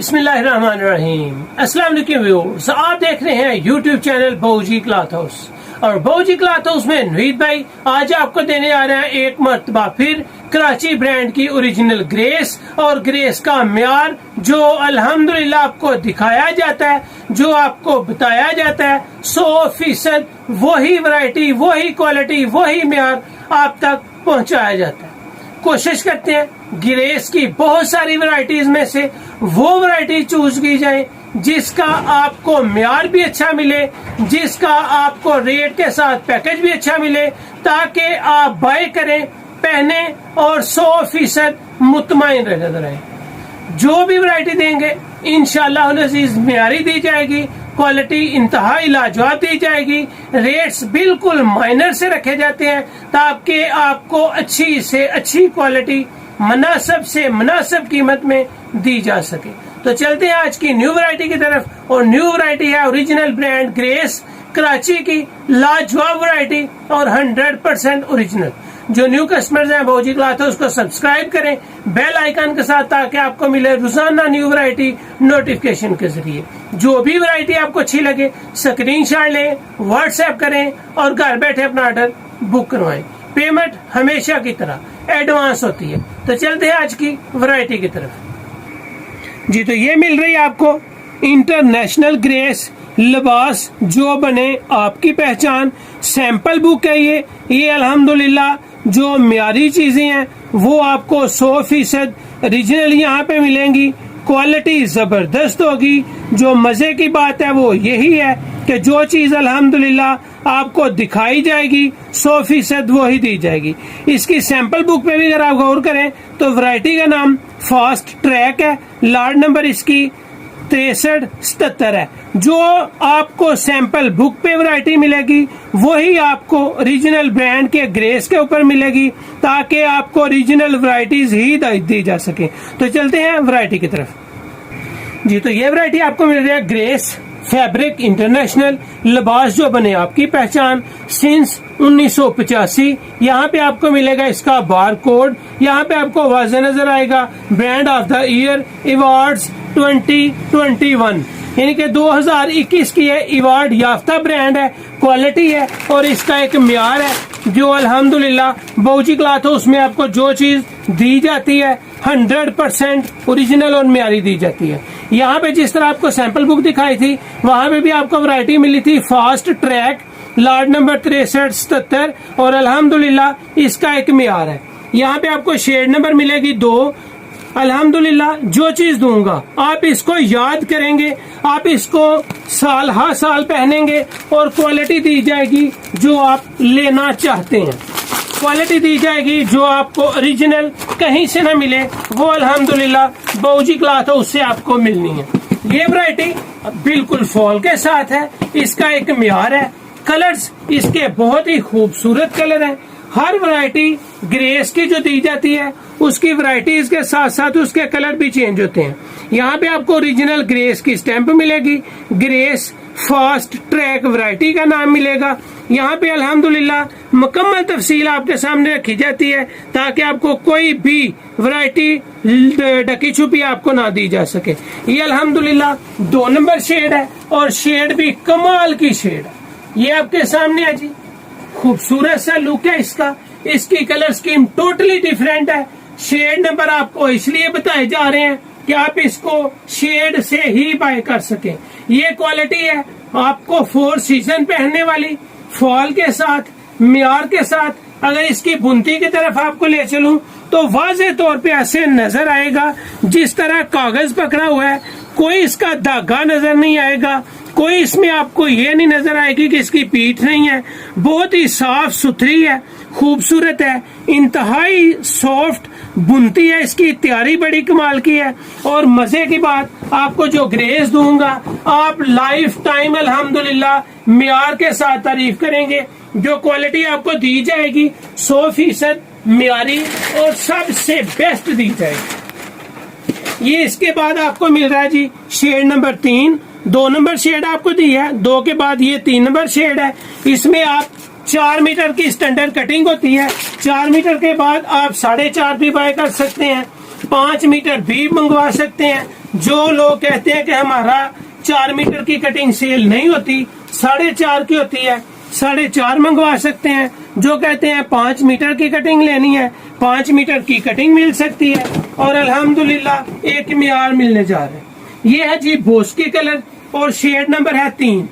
बिस्मिल्लाहिर्रहमानिर्रहीम। अस्सलाम वालेकुम व्यूअर्स, आप देख रहे हैं यूट्यूब चैनल बहूजी क्लॉथ हाउस। और बहूजी क्लॉथ हाउस में नवीद भाई आज आपको देने आ रहे हैं एक मर्तबा फिर कराची ब्रांड की ओरिजिनल ग्रेस और ग्रेस का म्यार, जो अल्हम्दुलिल्लाह आपको दिखाया जाता है, जो आपको बताया जाता है 100% वही वैरायटी, वही क्वालिटी, वही म्यार आप तक पहुंचाया जाता है। कोशिश करते हैं ग्रेस की बहुत सारी वैरायटीज में से वो वैरायटी चूज की जाए जिसका आपको म्यार भी अच्छा मिले, जिसका आपको रेट के साथ पैकेज भी अच्छा मिले, ताकि आप बाय करें, पहने और 100% मुतमईन रहे। जो भी वैरायटी देंगे इंशाअल्लाह अज़ीज म्यारी दी जाएगी, क्वालिटी इंतहाई लाजवाब दी जाएगी, रेट्स बिल्कुल माइनर से रखे जाते हैं ताकि आपको अच्छी से अच्छी क्वालिटी मुनासिब से मुनासिब कीमत में दी जा सके। तो चलते हैं आज की न्यू वैरायटी की तरफ, और न्यू वैरायटी है ओरिजिनल ब्रांड ग्रेस, कराची की लाजवाब वैरायटी और 100% ओरिजिनल। जो न्यू कस्टमर्स हैं बहूजी क्लॉथ हाउस को सब्सक्राइब करें बेल आइकन के साथ, ताकि आपको मिले रोजाना न्यू वैरायटी नोटिफिकेशन के जरिए। जो भी वैरायटी आपको अच्छी लगे स्क्रीनशॉट लें, व्हाट्सएप करें और घर बैठे अपना ऑर्डर बुक करवाएं। पेमेंट हमेशा की तरह एडवांस होती है। तो चलते हैं आज की वैरायटी की तरफ जी। तो ये मिल रही है आपको इंटरनेशनल ग्रेस लिबास, जो बने आपकी पहचान। सैंपल बुक है ये अल्हम्दुलिल्लाह जो म्यारी चीजें हैं वो आपको 100% ओरिजिनल यहाँ पे मिलेंगी। क्वालिटी जबरदस्त होगी। जो मजे की बात है वो यही है कि जो चीज अल्हम्दुलिल्लाह आपको दिखाई जाएगी 100% वो ही दी जाएगी। इसकी सैंपल बुक पे भी अगर आप गौर करें तो वैरायटी का नाम फास्ट ट्रैक है, लार्ड नंबर इसकी 6377 है। जो आपको सैंपल बुक पे वैरायटी मिलेगी वही आपको ओरिजिनल ब्रांड के ग्रेस के ऊपर मिलेगी, ताकि आपको ओरिजिनल वैरायटीज ही दी जा सके। तो चलते हैं वैरायटी की तरफ जी। तो ये वैरायटी आपको मिल रही है ग्रेस फैब्रिक इंटरनेशनल लिबास, जो बने आपकी पहचान सिंस 1985। यहाँ पे आपको मिलेगा इसका बार कोड, यहाँ पे आपको वाज़े नजर आएगा brand of the year awards 2021, यानी कि 2021 की है, अवार्ड याफ्ता ब्रांड है, क्वालिटी है और इसका एक म्यार है जो अल्हम्दुलिल्लाह बहूजी क्लॉथ हाउस में आपको जो चीज दी जाती है 100% ओरिजिनल और म्यारी दी जाती है। यहाँ पे जिस तरह आपको सैंपल बुक दिखाई थी वहां पे भी आपको वैरायटी मिली थी फास्ट ट्रैक, लार्ड नंबर 6377 और अल्हम्दुलिल्लाह इसका एक म्यार है। यहाँ पे आपको शेड नंबर मिलेगी 2। अल्हम्दुलिल्लाह जो चीज दूंगा आप इसको याद करेंगे, आप इसको साल हर साल पहनेंगे और क्वालिटी दी जाएगी जो आप लेना चाहते हैं। क्वालिटी दी जाएगी जो आपको ओरिजिनल कहीं से न मिले, वो अल्हम्दुलिल्लाह बहूजी क्लॉथ हाउस से आपको मिलनी है। ये वैरायटी बिल्कुल फॉल के साथ है, इसका एक म्यार है। कलर्स इसके बहुत ही खूबसूरत कलर हैं। हर वैरायटी ग्रेस की जो दी जाती है उसकी वैरायटीज के साथ साथ उसके कलर भी चेंज होते हैं। यहाँ पे आपको ओरिजिनल ग्रेस की स्टैंप मिलेगी, ग्रेस फास्ट ट्रैक वैरायटी का नाम मिलेगा। यहाँ पे अल्हम्दुलिल्लाह मुकम्मल तफसील आपके सामने रखी जाती है ताकि आपको कोई भी वैरायटी ढकी छुपी आपको ना दी जा सके। ये अल्हम्दुलिल्लाह 2 नंबर शेड है और शेड भी कमाल की शेड है। ये आपके सामने है जी, खूबसूरत सा लुक है इसका। इसकी कलर स्कीम टोटली डिफरेंट है। शेड नंबर आपको इसलिए बताए जा रहे हैं कि आप इसको शेड से ही बाय कर सकें। ये क्वालिटी है आपको 4 सीजन पहनने वाली, फॉल के साथ, म्यार के साथ। अगर इसकी बुनती की तरफ आपको ले चलूं तो वाज़े तौर पे ऐसे नजर आएगा जिस तरह कागज पकड़ा हुआ है, कोई इसका धागा नजर नहीं आएगा, कोई इसमें आपको ये नहीं नजर आएगी कि इसकी पीठ नहीं है। बहुत ही साफ सुथरी है, खूबसूरत है, इंतहाई सॉफ्ट बुनती है, इसकी तैयारी बड़ी कमाल की है। और मजे की बात, आपको जो ग्रेस दूंगा आप लाइफ टाइम अल्हम्दुलिल्लाह म्यार के साथ तारीफ करेंगे। जो क्वालिटी आपको दी जाएगी 100% म्यारी और सबसे बेस्ट दी जाएगी। ये इसके बाद आपको मिल रहा है जी शेड नंबर 3। 2 नंबर शेड आपको दी है, 2 के बाद ये 3 नंबर शेड है। इसमें आप 4 मीटर की स्टैंडर्ड कटिंग होती है। 4 मीटर के बाद आप 4.5 भी बाय कर सकते हैं, 5 मीटर भी मंगवा सकते हैं। जो लोग कहते हैं कि हमारा 4 मीटर की कटिंग सेल नहीं होती, 4.5 की होती है, 4.5 मंगवा सकते हैं। जो कहते हैं 5 मीटर की कटिंग लेनी है, 5 मीटर की कटिंग मिल सकती है। और अल्हम्दुलिल्लाह एक मियार मिलने जा रहे हैं। ये है जी बोस्की कलर और शेड नंबर है 3।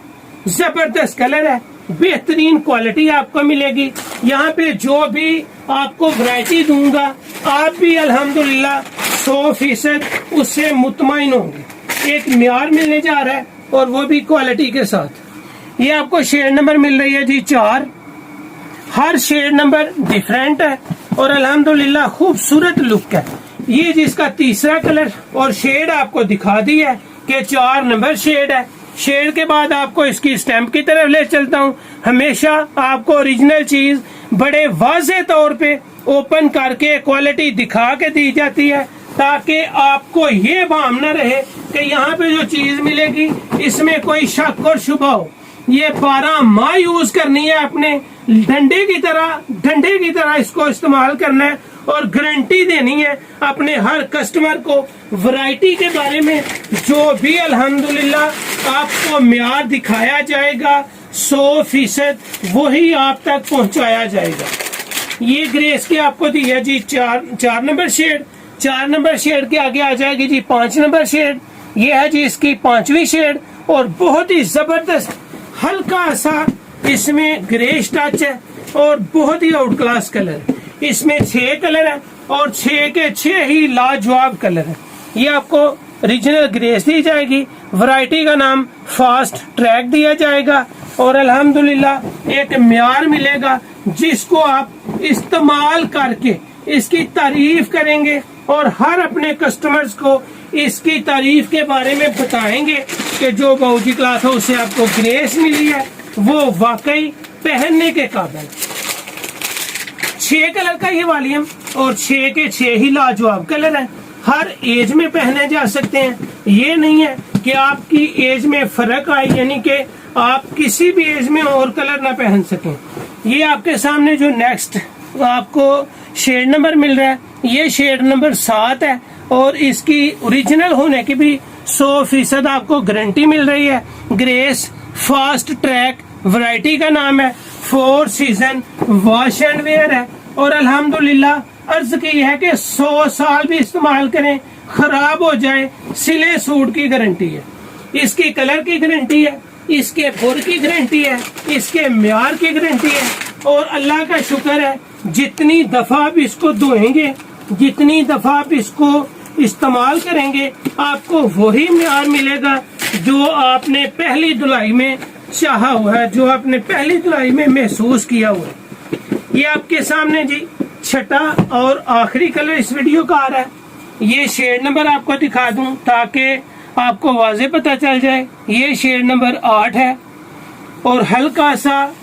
जबरदस्त कलर है, बेहतरीन क्वालिटी आपको मिलेगी। यहाँ पे जो भी आपको वैरायटी दूंगा आप भी अल्हम्दुलिल्लाह 100% उससे मुतमईन होंगे। एक मियार मिलने जा रहा है और वो भी क्वालिटी के साथ। ये आपको शेड नंबर मिल रही है जी 4। हर शेड नंबर डिफरेंट है और अल्हम्दुलिल्लाह खूबसूरत लुक है। ये जिसका तीसरा कलर और शेड आपको दिखा दी है कि 4 नंबर शेड है। शेड के बाद आपको इसकी स्टैंप की तरफ ले चलता हूँ। हमेशा आपको ओरिजिनल चीज बड़े वाज़े तौर पे ओपन करके क्वालिटी दिखा के दी जाती है, ताकि आपको ये भाव न रहे कि यहाँ पे जो चीज मिलेगी इसमें कोई शक और शुबा हो। ये 12 माह यूज करनी है, अपने डंडे की तरह इसको इस्तेमाल करना है और गारंटी देनी है अपने हर कस्टमर को। वैरायटी के बारे में जो भी अल्हम्दुलिल्लाह आपको म्यार दिखाया जाएगा 100% वही आप तक पहुंचाया जाएगा। ये ग्रेस की आपको दी है जी 4 नंबर शेड। 4 नंबर शेड के आगे आ जाएगी जी 5 नंबर शेड। ये है जी इसकी 5वीं शेड और बहुत ही जबरदस्त हल्का सा इसमें ग्रेस टच है और बहुत ही आउट क्लास कलर। इसमें 6 कलर है और 6 के 6 ही लाजवाब कलर है। ये आपको ओरिजिनल ग्रेस दी जाएगी। वैरायटी का नाम फास्ट ट्रैक दिया जाएगा और अल्हम्दुलिल्लाह एक म्यार मिलेगा जिसको आप इस्तेमाल करके इसकी तारीफ करेंगे और हर अपने कस्टमर्स को इसकी तारीफ के बारे में बताएंगे कि जो बाऊजी क्लॉथ हाउस से आपको ग्रेस मिली है वो वाकई पहनने के काबिल। 6 कलर का ये वॉल्यूम और 6 के 6 ही लाजवाब कलर है। हर एज में पहने जा सकते हैं। ये नहीं है कि आपकी एज में फर्क आए, यानी कि आप किसी भी एज में और कलर ना पहन सकें। ये आपके सामने जो नेक्स्ट आपको शेड नंबर मिल रहा है, ये शेड नंबर 7 है और इसकी ओरिजिनल होने की भी 100% आपको गारंटी मिल रही है। ग्रेस फास्ट ट्रैक वैरायटी का नाम है। 4 सीजन वॉश एंड वेयर है और अल्हम्दुलिल्लाह अर्ज की है कि 100 साल भी इस्तेमाल करें, खराब हो जाए सिले सूट की गारंटी है। इसकी कलर की गारंटी है, इसके बुर की गारंटी है, इसके म्यार की गारंटी है। और अल्लाह का शुक्र है जितनी दफा आप इसको धोएंगे, जितनी दफा आप इसको इस्तेमाल करेंगे, आपको वही म्यार मिलेगा जो आपने पहली धुलाई में चाहा हुआ है, जो आपने पहली धुलाई में महसूस किया हुआ है। ये आपके सामने जी 6ठा और आखिरी कलर इस वीडियो का आ रहा है। ये शेड नंबर आपको दिखा दूं ताकि आपको वाज़े पता चल जाए। ये शेड नंबर 8 है और हल्का सा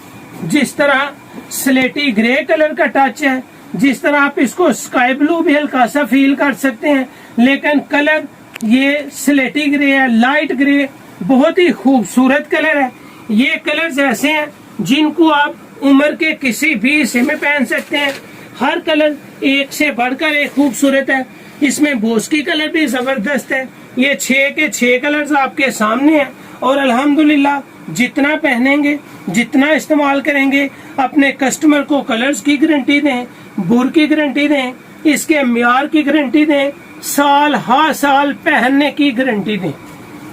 जिस तरह स्लेटी ग्रे कलर का टच है, जिस तरह आप इसको स्काई ब्लू भी हल्का सा फील कर सकते हैं, लेकिन कलर ये स्लेटी ग्रे है, लाइट ग्रे, बहुत ही खूबसूरत कलर है। ये कलर्स ऐसे हैं जिनको आप उम्र के किसी भी हिस्से में पहन सकते हैं। हर कलर एक से बढ़कर एक खूबसूरत है। इसमें बोस्की कलर भी जबरदस्त है। ये 6 के 6 कलर्स आपके सामने हैं और अल्हम्दुलिल्लाह जितना पहनेंगे, जितना इस्तेमाल करेंगे, अपने कस्टमर को कलर्स की गारंटी दें, बुर की गारंटी दें, इसके म्यार की गारंटी दें, साल हर साल पहनने की गारंटी दें।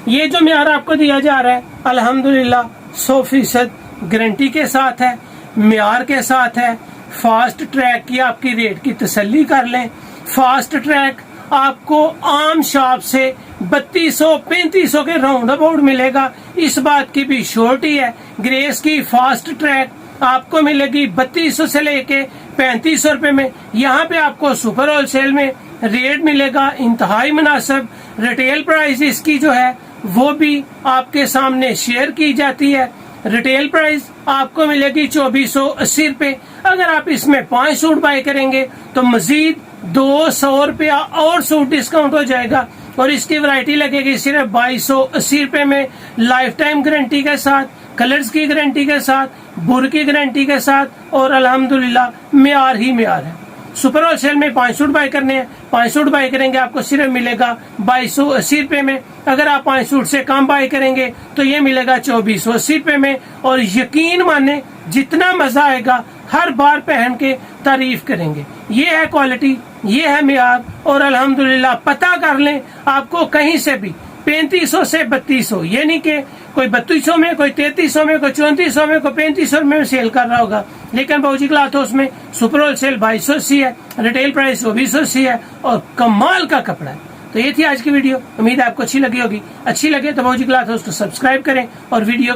ये जो म्यार आपको दिया जा रहा है अल्हम्दुलिल्लाह 100% गारंटी के साथ है, म्यार के साथ है। फास्ट ट्रैक की आपकी रेट की तसल्ली कर लें। फास्ट ट्रैक आपको आम शॉप से 3200-3500 के राउंड अबाउट मिलेगा, इस बात की भी श्योरिटी है। ग्रेस की फास्ट ट्रैक आपको मिलेगी 3200 से लेके 3500 रुपए में। यहाँ पे आपको सुपर होलसेल में रेट मिलेगा इंतहाई मुनासिब। रिटेल प्राइस इसकी जो है वो भी आपके सामने शेयर की जाती है। रिटेल प्राइस आपको मिलेगी 2480 रुपए। अगर आप इसमें 5 सूट बाय करेंगे तो मजीद 200 रुपया और सूट डिस्काउंट हो जाएगा और इसकी वैरायटी लगेगी सिर्फ 2280 रुपए में, लाइफ टाइम गारंटी के साथ, कलर्स की गारंटी के साथ, बुर की गारंटी के साथ और अल्हम्दुलिल्लाह म्यार ही म्यार है। सुपर होलसेल में 5 सूट बाय करने हैं, 5 सूट बाय करेंगे आपको सिर्फ मिलेगा 2280 रुपए में। अगर आप 5 सूट से कम बाय करेंगे तो ये मिलेगा 2480 रुपए में। और यकीन माने जितना मजा आएगा हर बार पहन के तारीफ करेंगे। ये है क्वालिटी, ये है मियार। और अल्हम्दुलिल्लाह पता कर लें, आपको कहीं से भी 3500 से 3200, ये नहीं कि कोई 3200 में, कोई 3300 में, कोई 3400 में, कोई 3500 में सेल कर रहा होगा। लेकिन बाबूजी क्लॉथ हाउस में सुपर होलसेल 2280 है, रिटेल प्राइस 2480 है और कमाल का कपड़ा है। तो ये थी आज की वीडियो। उम्मीद है आपको अच्छी लगी होगी। अच्छी लगे तो बाबूजी क्लॉथ हाउस को सब्सक्राइब करें और वीडियो